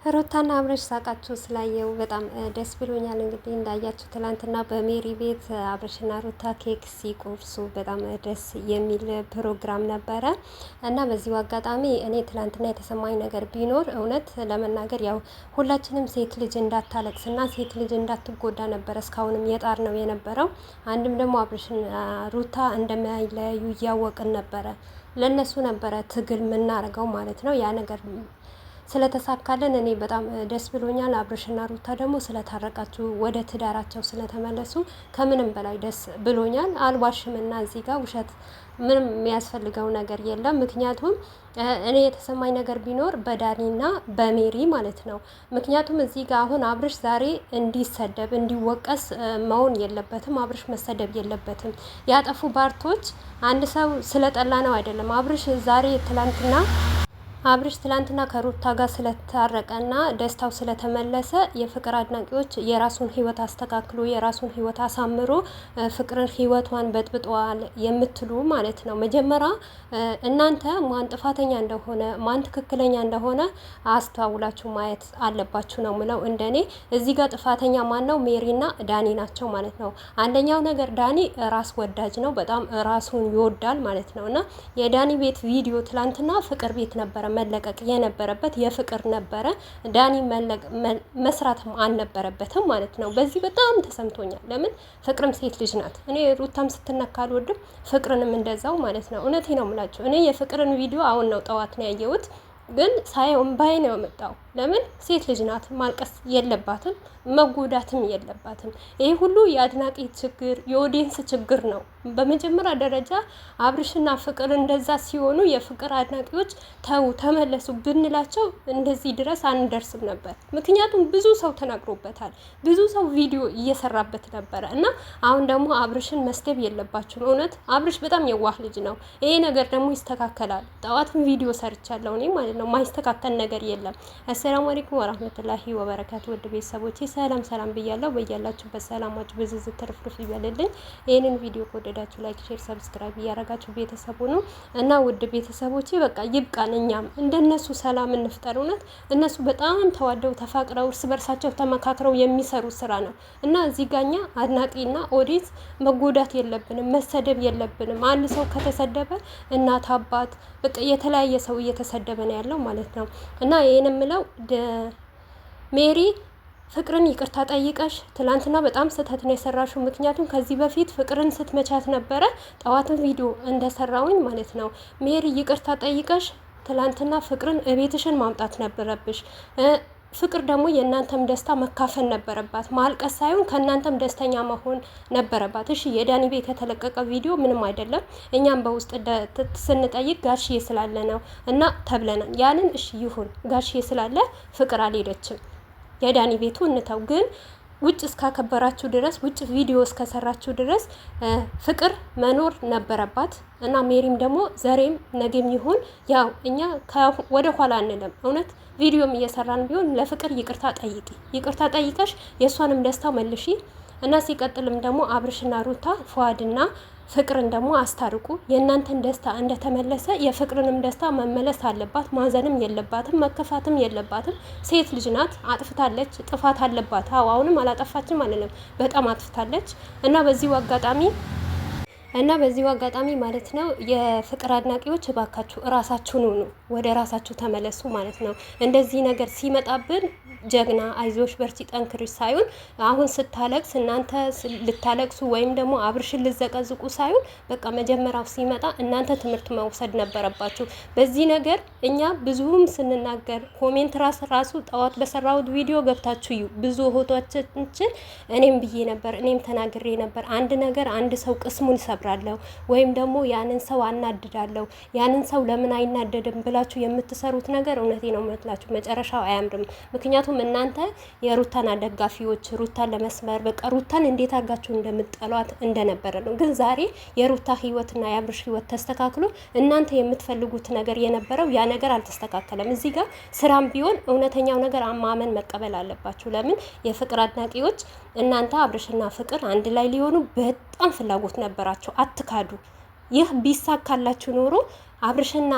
ሩታና አብረሽ ሳቃችሁ ስላየው በጣም ደስ ብሎኛል። እንግዲህ እንዳያችሁ ትላንትና በሜሪ ቤት አብረሽና ሩታ ኬክ ሲቆርሱ በጣም ደስ የሚል ፕሮግራም ነበረ እና በዚሁ አጋጣሚ እኔ ትላንትና የተሰማኝ ነገር ቢኖር እውነት ለመናገር ያው ሁላችንም ሴት ልጅ እንዳታለቅስና ሴት ልጅ እንዳትጎዳ ነበረ እስካሁንም የጣር ነው የነበረው። አንድም ደግሞ አብረሽና ሩታ እንደማይለያዩ እያወቅን ነበረ ለነሱ ነበረ ትግል የምናደርገው ማለት ነው። ያ ነገር ስለተሳካልን እኔ በጣም ደስ ብሎኛል። አብርሽና ሩታ ደግሞ ስለታረቃችሁ ወደ ትዳራቸው ስለተመለሱ ከምንም በላይ ደስ ብሎኛል። አልዋሽምና እዚህ ጋር ውሸት ምንም የሚያስፈልገው ነገር የለም። ምክንያቱም እኔ የተሰማኝ ነገር ቢኖር በዳኒና በሜሪ ማለት ነው። ምክንያቱም እዚህ ጋር አሁን አብርሽ ዛሬ እንዲሰደብ እንዲወቀስ መሆን የለበትም። አብርሽ መሰደብ የለበትም። ያጠፉ ባርቶች አንድ ሰው ስለጠላ ነው አይደለም። አብርሽ ትላንትና ከሩታ ጋር ስለታረቀና ደስታው ስለተመለሰ የፍቅር አድናቂዎች የራሱን ሕይወት አስተካክሎ የራሱን ሕይወት አሳምሮ ፍቅርን ሕይወቷን በጥብጠዋል የምትሉ ማለት ነው። መጀመሪያ እናንተ ማን ጥፋተኛ እንደሆነ ማን ትክክለኛ እንደሆነ አስተውላችሁ ማየት አለባችሁ ነው ምለው። እንደኔ እዚህ ጋር ጥፋተኛ ማን ነው? ሜሪና ዳኒ ናቸው ማለት ነው። አንደኛው ነገር ዳኒ ራስ ወዳጅ ነው፣ በጣም ራሱን ይወዳል ማለት ነው። እና የዳኒ ቤት ቪዲዮ ትላንትና ፍቅር ቤት ነበረ መለቀቅ የነበረበት የፍቅር ነበረ። ዳኒ መስራትም አልነበረበትም ማለት ነው። በዚህ በጣም ተሰምቶኛል። ለምን ፍቅርም ሴት ልጅ ናት። እኔ ሩታም ስትነካ አልወድም፣ ፍቅርንም እንደዛው ማለት ነው። እውነቴ ነው የምላቸው። እኔ የፍቅርን ቪዲዮ አሁን ነው ጠዋት ነው ያየሁት፣ ግን ሳየው እምባዬ ነው የመጣው። ለምን ሴት ልጅ ናት፣ ማልቀስ የለባትም መጎዳትም የለባትም። ይሄ ሁሉ የአድናቂ ችግር የኦዲየንስ ችግር ነው። በመጀመሪያ ደረጃ አብርሽና ፍቅር እንደዛ ሲሆኑ የፍቅር አድናቂዎች ተው ተመለሱ ብንላቸው እንደዚህ ድረስ አንደርስም ነበር። ምክንያቱም ብዙ ሰው ተናግሮበታል፣ ብዙ ሰው ቪዲዮ እየሰራበት ነበረ እና አሁን ደግሞ አብርሽን መስደብ የለባችሁም። እውነት አብርሽ በጣም የዋህ ልጅ ነው። ይሄ ነገር ደግሞ ይስተካከላል። ጠዋትም ቪዲዮ ሰርቻለሁ እኔ ማለት ነው። ማይስተካከል ነገር የለም። አሰላሙ አለይኩም ወራህመቱላሂ ወበረካቱ። ውድ ቤተሰቦቼ ሰላም ሰላም ብያለሁ። በያላችሁበት ሰላማችሁ ብዝዝ ትርፍርፍ ይበልልኝ። ይህንን ቪዲዮ ከወደዳችሁ ላይክ፣ ሼር፣ ሰብስክራይብ እያረጋችሁ ቤተሰቡ ነው እና ውድ ቤተሰቦቼ በቃ ይብቃን። እኛም እንደነሱ ሰላም እንፍጠር። እውነት እነሱ በጣም ተዋደው ተፋቅረው እርስ በርሳቸው ተመካክረው የሚሰሩት ስራ ነው እና እዚህ ጋኛ አድናቂና ኦዲየንስ መጎዳት የለብንም፣ መሰደብ የለብንም። አንድ ሰው ከተሰደበ እናት አባት በቃ የተለያየ ሰው እየተሰደበ ነው ያለው ማለት ነው እና ይሄን የምለው ሜሪ ፍቅርን ይቅርታ ጠይቀሽ ትላንትና በጣም ስህተት ነው የሰራሽው። ምክንያቱም ከዚህ በፊት ፍቅርን ስትመቻት ነበረ፣ ጠዋትን ቪዲዮ እንደሰራውኝ ማለት ነው። ሜሪ ይቅርታ ጠይቀሽ ትላንትና ፍቅርን እቤትሽን ማምጣት ነበረብሽ። ፍቅር ደግሞ የእናንተም ደስታ መካፈል ነበረባት። ማልቀስ ሳይሆን ከእናንተም ደስተኛ መሆን ነበረባት። እሺ የዳኒ ቤት የተለቀቀ ቪዲዮ ምንም አይደለም። እኛም በውስጥ ስንጠይቅ ጋሽዬ ስላለ ነው እና ተብለናል። ያንን እሺ ይሁን፣ ጋሽዬ ስላለ ፍቅር አልሄደችም። የዳኒ ቤቱ እንተው፣ ግን ውጭ እስካከበራችሁ ድረስ ውጭ ቪዲዮ እስከሰራችሁ ድረስ ፍቅር መኖር ነበረባት እና ሜሪም ደግሞ ዘሬም ነገም ይሁን ያው እኛ ወደ ኋላ አንለም። እውነት ቪዲዮም እየሰራን ቢሆን ለፍቅር ይቅርታ ጠይቂ። ይቅርታ ጠይቀሽ የእሷንም ደስታ መልሺ እና ሲቀጥልም ደግሞ አብርሽና ሩታ ፏድና ፍቅርን ደግሞ አስታርቁ። የእናንተን ደስታ እንደተመለሰ የፍቅርንም ደስታ መመለስ አለባት። ማዘንም የለባትም፣ መከፋትም የለባትም። ሴት ልጅ ናት፣ አጥፍታለች፣ ጥፋት አለባት። አዎ አሁንም አላጠፋችም አይደለም፣ በጣም አጥፍታለች እና በዚሁ አጋጣሚ ማለት ነው የፍቅር አድናቂዎች እባካችሁ እራሳችሁን ሁኑ፣ ወደ ራሳችሁ ተመለሱ ማለት ነው። እንደዚህ ነገር ሲመጣብን ጀግና አይዞሽ በርቺ ጠንክርሽ ሳይሆን አሁን ስታለቅስ እናንተ ልታለቅሱ ወይም ደግሞ አብርሽን ልዘቀዝቁ ሳይሆን በቃ መጀመሪያው ሲመጣ እናንተ ትምህርት መውሰድ ነበረባችሁ። በዚህ ነገር እኛ ብዙም ስንናገር ኮሜንት ራሱ ጠዋት በሰራሁት ቪዲዮ ገብታችሁ እዩ። ብዙ እህቶቻችን እኔም ብዬ ነበር፣ እኔም ተናግሬ ነበር። አንድ ነገር አንድ ሰው ቅስሙን ሰብራለሁ ወይም ደግሞ ያንን ሰው አናድዳለሁ፣ ያንን ሰው ለምን አይናደድም ብላችሁ የምትሰሩት ነገር እውነቴ ነው የምትላችሁ መጨረሻው አያምርም። ምክንያቱም እናንተ የሩታን ደጋፊዎች ሩታን ለመስመር በቃ ሩታን እንዴት አድርጋችሁ እንደምትጠሏት እንደነበረ ነው። ግን ዛሬ የሩታ ህይወትና የአብርሽ ህይወት ተስተካክሎ እናንተ የምትፈልጉት ነገር የነበረው ያ ነገር አልተስተካከለም። እዚህ ጋር ስራም ቢሆን እውነተኛው ነገር ማመን መቀበል አለባችሁ። ለምን የፍቅር አድናቂዎች እናንተ አብርሽና ፍቅር አንድ ላይ ሊሆኑ በጣም ፍላጎት ነበራቸው፣ አትካዱ። ይህ ቢሳካላችሁ ኖሮ አብርሽና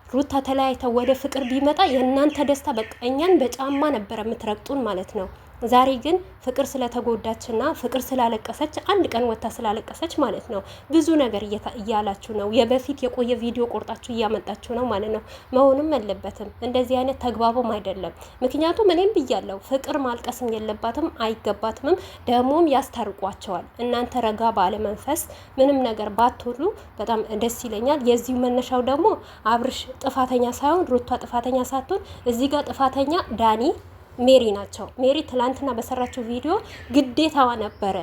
ሩታ ተለያይተው ወደ ፍቅር ቢመጣ የእናንተ ደስታ በቃ እኛን በጫማ ነበር የምትረግጡን ማለት ነው። ዛሬ ግን ፍቅር ስለተጎዳችና ፍቅር ስላለቀሰች አንድ ቀን ወታ ስላለቀሰች ማለት ነው ብዙ ነገር እያላችሁ ነው። የበፊት የቆየ ቪዲዮ ቆርጣችሁ እያመጣችሁ ነው ማለት ነው። መሆንም የለበትም እንደዚህ አይነት ተግባቦም አይደለም። ምክንያቱም እኔም ብያለሁ ፍቅር ማልቀስም የለባትም አይገባትምም። ደግሞም ያስታርቋቸዋል። እናንተ ረጋ ባለ መንፈስ ምንም ነገር ባትሉ በጣም ደስ ይለኛል። የዚሁ መነሻው ደግሞ አብርሽ ጥፋተኛ ሳይሆን ሩታ ጥፋተኛ ሳትሆን እዚህ ጋር ጥፋተኛ ዳኒ ሜሪ ናቸው። ሜሪ ትላንትና በሰራችው ቪዲዮ ግዴታዋ ነበረ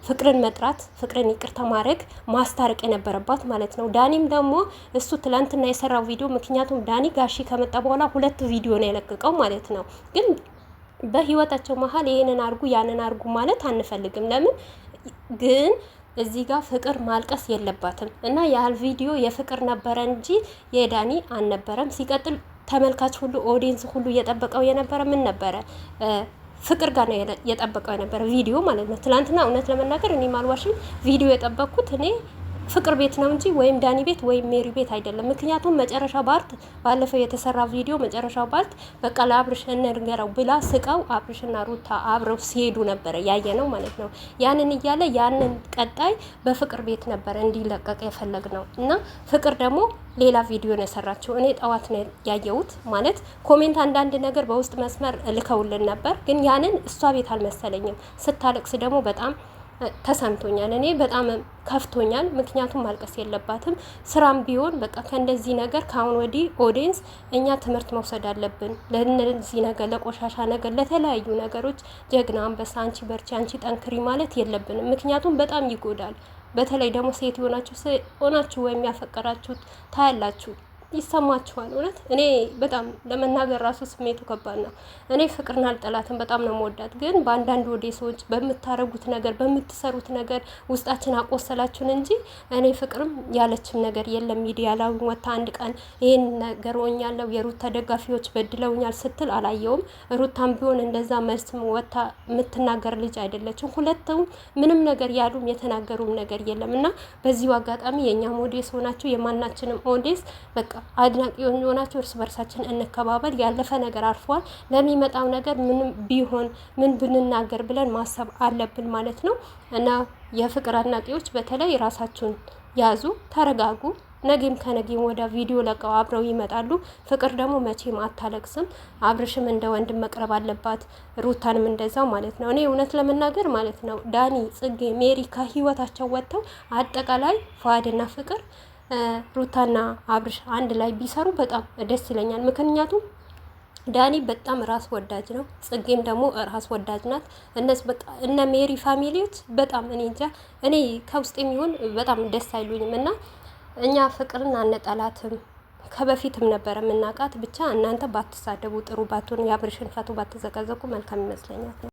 ፍቅርን መጥራት፣ ፍቅርን ይቅርታ ማድረግ፣ ማስታረቅ የነበረባት ማለት ነው። ዳኒም ደግሞ እሱ ትላንትና የሰራው ቪዲዮ ምክንያቱም ዳኒ ጋሺ ከመጣ በኋላ 2 ቪዲዮ ነው የለቀቀው ማለት ነው። ግን በህይወታቸው መሀል ይሄንን አርጉ ያንን አርጉ ማለት አንፈልግም። ለምን ግን እዚህ ጋር ፍቅር ማልቀስ የለባትም እና ያህል ቪዲዮ የፍቅር ነበረ እንጂ የዳኒ አልነበረም። ሲቀጥል ተመልካች ሁሉ ኦዲየንስ ሁሉ እየጠበቀው የነበረ ምን ነበረ? ፍቅር ጋር ነው የጠበቀው የነበረ ቪዲዮ ማለት ነው። ትናንትና እውነት ለመናገር እኔ ማልዋሽም ቪዲዮ የጠበቅኩት እኔ ፍቅር ቤት ነው እንጂ ወይም ዳኒ ቤት ወይም ሜሪ ቤት አይደለም። ምክንያቱም መጨረሻ ባርት ባለፈው የተሰራ ቪዲዮ መጨረሻው ባርት በቃ ለአብርሽ እንንገረው ብላ ስቃው አብርሽና ሩታ አብረው ሲሄዱ ነበረ ያየ ነው ማለት ነው። ያንን እያለ ያንን ቀጣይ በፍቅር ቤት ነበረ እንዲለቀቅ የፈለግ ነው እና ፍቅር ደግሞ ሌላ ቪዲዮ ነው የሰራችው። እኔ ጠዋት ነው ያየሁት ማለት ኮሜንት አንዳንድ ነገር በውስጥ መስመር ልከውልን ነበር፣ ግን ያንን እሷ ቤት አልመሰለኝም። ስታለቅስ ደግሞ በጣም ተሰምቶኛል። እኔ በጣም ከፍቶኛል። ምክንያቱም ማልቀስ የለባትም። ስራም ቢሆን በቃ ከእንደዚህ ነገር ከአሁን ወዲህ ኦዲየንስ እኛ ትምህርት መውሰድ አለብን። ለእነዚህ ነገር ለቆሻሻ ነገር ለተለያዩ ነገሮች ጀግና አንበሳ፣ አንቺ በርቺ፣ አንቺ ጠንክሪ ማለት የለብንም። ምክንያቱም በጣም ይጎዳል። በተለይ ደግሞ ሴት ሆናችሁ ወይም ያፈቀራችሁት ታያላችሁ፣ ይሰማችኋል። እውነት እኔ በጣም ለመናገር ራሱ ስሜቱ ከባድ ነው። እኔ ፍቅርን አልጠላትም፣ በጣም ነው መወዳት። ግን በአንዳንድ ወደ ሰዎች በምታረጉት ነገር በምትሰሩት ነገር ውስጣችን አቆሰላችሁን እንጂ እኔ ፍቅርም ያለችን ነገር የለም። ሚዲያ ላይ ወታ አንድ ቀን ይሄን ነገር ሆኛለሁ የሩታ ደጋፊዎች በድለውኛል ስትል አላየውም። ሩታም ቢሆን እንደዛ መልስ ወታ የምትናገር ልጅ አይደለችም። ሁለቱም ምንም ነገር ያሉም የተናገሩም ነገር የለም እና በዚሁ አጋጣሚ የእኛ ሞዴስ ሆናችሁ የማናችንም ሞዴስ በቃ አድናቂ የሆናችሁ እርስ በርሳችን እንከባበል። ያለፈ ነገር አልፏል። ለሚመጣው ነገር ምንም ቢሆን ምን ብንናገር ብለን ማሰብ አለብን ማለት ነው እና የፍቅር አድናቂዎች በተለይ ራሳችሁን ያዙ፣ ተረጋጉ። ነገም ከነገም ወደ ቪዲዮ ለቀው አብረው ይመጣሉ። ፍቅር ደግሞ መቼም አታለቅስም። አብርሽም እንደ ወንድም መቅረብ አለባት፣ ሩታንም እንደዛው ማለት ነው። እኔ እውነት ለመናገር ማለት ነው ዳኒ፣ ጽጌ፣ ሜሪ ከህይወታቸው ወጥተው አጠቃላይ ፏድና ፍቅር ሩታና አብርሽ አንድ ላይ ቢሰሩ በጣም ደስ ይለኛል። ምክንያቱም ዳኒ በጣም ራስ ወዳጅ ነው፣ ጽጌም ደግሞ ራስ ወዳጅ ናት። እነ ሜሪ ፋሚሊዎች በጣም እኔ እንጃ እኔ ከውስጥ የሚሆን በጣም ደስ አይሉኝም እና እኛ ፍቅርን አንጠላትም። ከበፊትም ነበረ የምናውቃት። ብቻ እናንተ ባትሳደቡ ጥሩ ባትሆን የአብርሽን ፈቶ ባትዘቀዘቁ መልካም ይመስለኛል።